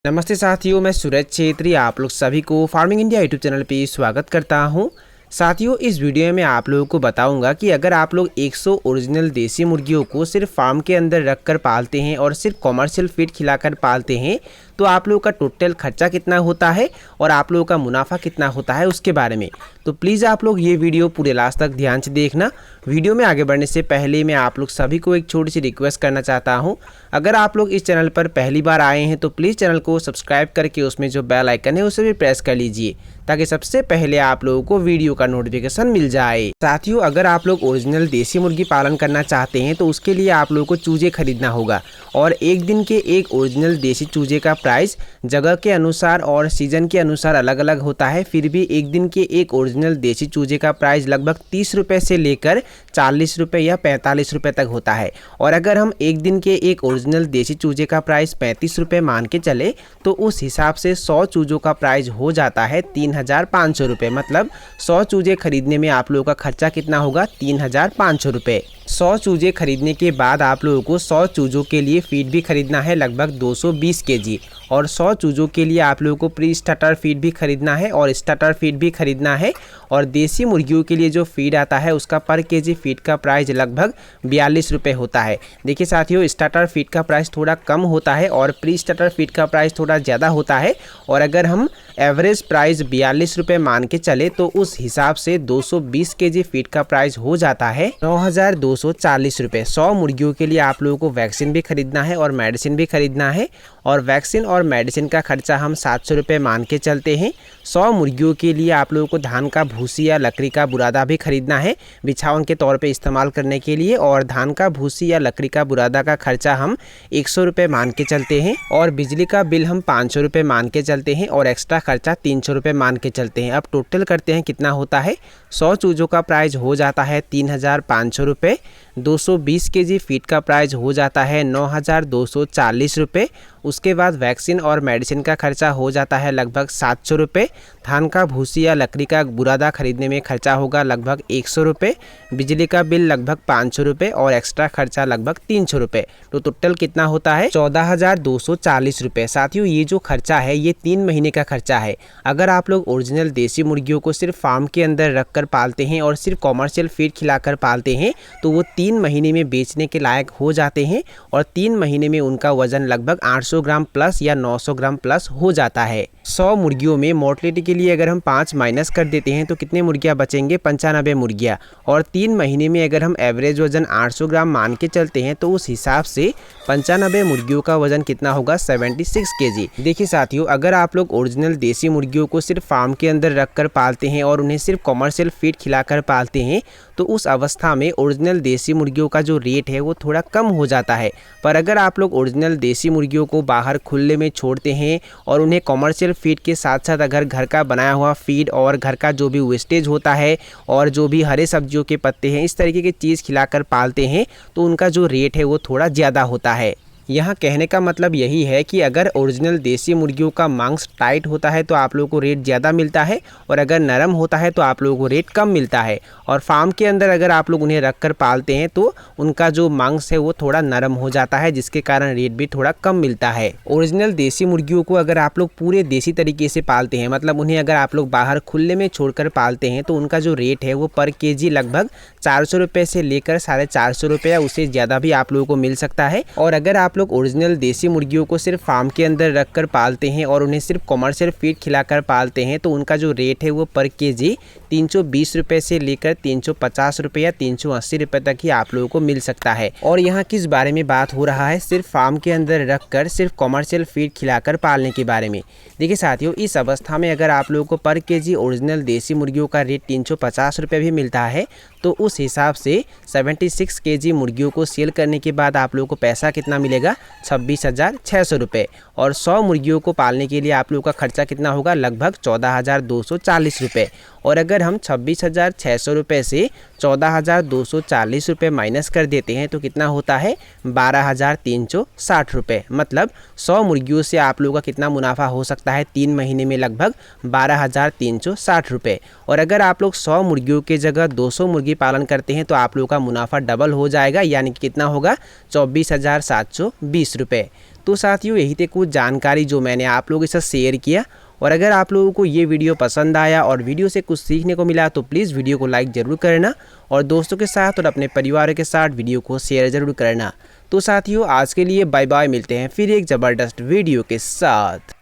नमस्ते साथियों, मैं सूरज छेत्री आप लोग सभी को फार्मिंग इंडिया यूट्यूब चैनल पे स्वागत करता हूं। साथियों, इस वीडियो में आप लोगों को बताऊंगा कि अगर आप लोग 100 ओरिजिनल देसी मुर्गियों को सिर्फ फार्म के अंदर रखकर पालते हैं और सिर्फ कमर्शियल फीड खिलाकर पालते हैं तो आप लोगों का टोटल खर्चा कितना होता है और आप लोगों का मुनाफा कितना होता है उसके बारे में। तो प्लीज़ आप लोग ये वीडियो पूरे लास्ट तक ध्यान से देखना। वीडियो में आगे बढ़ने से पहले मैं आप लोग सभी को एक छोटी सी रिक्वेस्ट करना चाहता हूँ। अगर आप लोग इस चैनल पर पहली बार आए हैं तो प्लीज़ चैनल को सब्सक्राइब करके उसमें जो बेल आइकन है उसे भी प्रेस कर लीजिए ताकि सबसे पहले आप लोगों को वीडियो का नोटिफिकेशन मिल जाए। साथियों, अगर आप लोग ओरिजिनल देसी मुर्गी पालन करना चाहते हैं तो उसके लिए आप लोगों को चूजे खरीदना होगा और एक दिन के एक ओरिजिनल देसी चूजे का प्राइस जगह के अनुसार और सीजन के अनुसार अलग अलग होता है। फिर भी एक दिन के एक ओरिजिनल देसी चूजे का प्राइस लगभग 30 रुपये से लेकर 40 रुपये या 45 रुपये तक होता है। और अगर हम एक दिन के एक ओरिजिनल देसी चूजे का प्राइस 35 रुपये मान के चले तो उस हिसाब से 100 चूजों का प्राइस हो जाता है 3500 रुपये। मतलब 100 चूजे खरीदने में आप लोगों का खर्चा कितना होगा? 3500 रुपये। 100 चूजे खरीदने के बाद आप लोगों को 100 चूजों के लिए फीड भी खरीदना है लगभग 220 केजी और 100 चूजों के लिए आप लोगों को प्री स्टार्टर फीड भी खरीदना है और स्टार्टर फीड भी खरीदना है। और देसी मुर्गियों के लिए जो फीड आता है उसका पर केजी फीड का प्राइस लगभग 42 रुपये होता है। देखिए साथियों, स्टार्टर फीड का प्राइस थोड़ा कम होता है और प्री स्टार्टर फीड का प्राइस थोड़ा ज़्यादा होता है। और अगर हम एवरेज प्राइस 42 रुपये मान के चले तो उस हिसाब से 220 केजी फीड का प्राइस हो जाता है 9240 रुपये। 100 मुर्गियों के लिए आप लोगों को वैक्सीन भी खरीदना है और मेडिसिन भी खरीदना है और वैक्सीन और मेडिसिन का खर्चा हम 700 रुपये मान के चलते हैं। 100 मुर्गियों के लिए आप लोगों को धान का भूसी या लकड़ी का बुरादा भी खरीदना है बिछावन के तौर पे इस्तेमाल करने के लिए और धान का भूसी या लकड़ी का बुरादा का खर्चा हम 100 रुपये मान के चलते हैं और बिजली का बिल हम 500 रुपये मान के चलते हैं और एक्स्ट्रा खर्चा 300 रुपये मान के चलते हैं। अब टोटल करते हैं कितना होता है। 100 चूजों का प्राइस हो जाता है 3500 रुपये। 220 केजी फीड का प्राइस हो जाता है 9240 रुपये। उसके बाद वैक्सीन और मेडिसिन का खर्चा हो जाता है लगभग 700 रुपये। धान का भूसी या लकड़ी का बुरादा खरीदने में खर्चा होगा लगभग 100 रुपये। बिजली का बिल लगभग 500 रुपये और एक्स्ट्रा खर्चा लगभग 300 रुपये। तो टोटल कितना होता है? 14,240 रुपये। साथियों, ये जो खर्चा है ये 3 महीने का खर्चा है। अगर आप लोग ओरिजिनल देसी मुर्गियों को सिर्फ फार्म के अंदर रख कर पालते हैं और सिर्फ कॉमर्शियल फीड खिलाकर पालते हैं तो वो 3 महीने में बेचने के लायक हो जाते हैं और 3 महीने में उनका वजन लगभग 800 ग्राम प्लस या 900 ग्राम प्लस हो जाता है। 100 मुर्गियों में मोर्टेलिटी के लिए अगर हम 5 माइनस कर देते हैं तो कितने मुर्गियां बचेंगे? 95 मुर्गियां। और 3 महीने में अगर हम एवरेज वजन 800 ग्राम मान के चलते हैं तो उस हिसाब से 95 मुर्गियों का वजन कितना होगा? 76 केजी। देखिए साथियों, अगर आप लोग ओरिजिनल देसी मुर्गियों को सिर्फ फार्म के अंदर रख कर पालते हैं और उन्हें सिर्फ कमर्शियल फीड खिलाकर पालते हैं तो उस अवस्था में ओरिजिनल देसी मुर्गियों का जो रेट है वो थोड़ा कम हो जाता है। पर अगर आप लोग ओरिजिनल देसी मुर्गियों को बाहर खुले में छोड़ते हैं और उन्हें कमर्शियल फीड के साथ साथ अगर घर का बनाया हुआ फीड और घर का जो भी वेस्टेज होता है और जो भी हरे सब्जियों के पत्ते हैं इस तरीके की चीज़ खिलाकर पालते हैं तो उनका जो रेट है वो थोड़ा ज़्यादा होता है। यहाँ कहने का मतलब यही है कि अगर ओरिजिनल देसी मुर्गियों का मांस टाइट होता है तो आप लोगों को रेट ज़्यादा मिलता है और अगर नरम होता है तो आप लोगों को रेट कम मिलता है। और फार्म के अंदर अगर आप लोग उन्हें रख कर पालते हैं तो उनका जो मांस है वो थोड़ा नरम हो जाता है जिसके कारण रेट भी थोड़ा कम मिलता है। ओरिजिनल देसी मुर्गियों को अगर आप लोग पूरे देसी तरीके से पालते हैं, मतलब उन्हें अगर आप लोग बाहर खुले में छोड़कर पालते हैं तो उनका जो रेट है वो पर केजी लगभग 400 रुपये से लेकर 450 रुपये या उससे ज़्यादा भी आप लोगों को मिल सकता है। और अगर आप लोग ओरिजिनल देसी मुर्गियों को सिर्फ फार्म के अंदर रखकर पालते हैं और उन्हें सिर्फ कमर्शियल फीड खिलाकर पालते हैं तो उनका जो रेट है वो पर केजी 320 रुपये से लेकर 350 रुपये या 380 रुपये तक ही आप लोगों को मिल सकता है। और यहाँ किस बारे में बात हो रहा है? सिर्फ फार्म के अंदर रखकर सिर्फ कमर्शियल फीड खिलाकर पालने के बारे में। देखिए साथियों, इस अवस्था में अगर आप लोगों को पर केजी ओरिजिनल देसी मुर्गियों का रेट 350 रुपये भी मिलता है तो उस हिसाब से 76 केजी मुर्गियों को सेल करने के बाद आप लोगों को पैसा कितना मिलेगा? 26,600 रुपये। और 100 मुर्गियों को पालने के लिए आप लोगों का खर्चा कितना होगा? लगभग 14,240 रुपये। और अगर हम 26,600 रुपये से 14,240 रुपये माइनस कर देते हैं तो कितना होता है? 12,360 रुपये। मतलब 100 मुर्गियों से आप लोगों का कितना मुनाफा हो सकता है? 3 महीने में लगभग 12,360 रुपये। और अगर आप लोग 100 मुर्गियों के जगह 200 मुर्गी पालन करते हैं तो आप लोगों का मुनाफा डबल हो जाएगा, यानी कि कितना होगा? 24,720 रुपये। तो साथियों यही थी कुछ जानकारी जो मैंने आप लोगों के साथ शेयर किया। और अगर आप लोगों को ये वीडियो पसंद आया और वीडियो से कुछ सीखने को मिला तो प्लीज़ वीडियो को लाइक ज़रूर करना और दोस्तों के साथ और अपने परिवार के साथ वीडियो को शेयर ज़रूर करना। तो साथियों आज के लिए बाय बाय, मिलते हैं फिर एक ज़बरदस्त वीडियो के साथ।